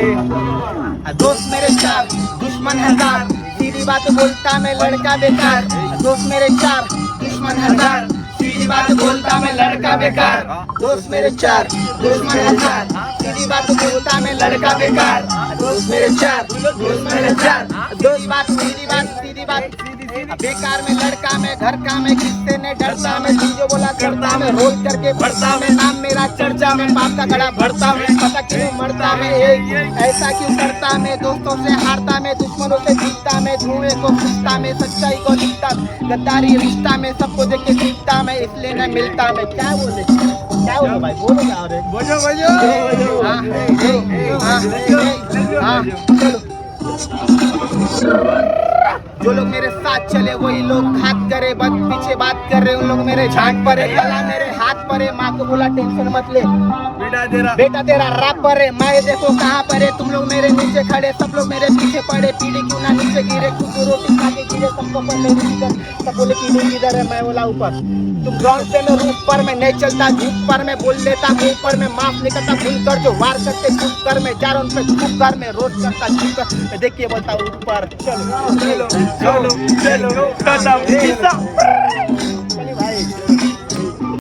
दोस्त मेरे चार दुश्मन हजार, सीधी बात बोलता मैं लड़का बेकार। दोस्त मेरे चार दुश्मन हजार, सीधी बात बोलता मैं लड़का बेकार। दोस्त मेरे चार दुश्मन हजार, सीधी बात बोलता मैं लड़का बेकार। दोस्त मेरे चार दुश्मन हजार, दोस्त बात सीधी बात बेकार में लड़का में घर का में किससे ने डरता में जो बोला करता में रोज करके बढ़ता में नाम मेरा चर्चा में पाप का गड़ा भरता में पता क्यों मरता में ऐसा क्यों करता में दोस्तों से हारता में दुश्मनों से जीतता में धुएं को फूकता में सच्चाई को दिखता गद्दारी रिश्ता में सबको देख के जीतता में इसलिए न मिलता में। क्या बोले भाई बोलो क्या रे जो लोग मेरे साथ चले वही लोग घात करे पीछे बात कर रहे उन लोग मेरे झांक परे गला मेरे हाथ परे माँ को बोला टेंशन मत ले बेटा तेरा राप पर है मैं देखो कहाँ पर है। तुम लोग मेरे नीचे खड़े सब लोग मेरे पीछे पड़े पीढ़ी क्यों ना नीचे गिरे खुद रोटी खा के गिरे सबको पर मेरी इधर सब बोले पीढ़ी इधर है मैं बोला ऊपर। तुम ग्राउंड पे में रूप पर मैं नहीं चलता झूठ पर मैं बोल देता ऊपर में माफ नहीं करता भूल कर जो वार करते चुप कर मैं जा रहा उन पे चुप कर मैं रोज करता चुप कर देखिए बोलता ऊपर चलो चलो चलो चलो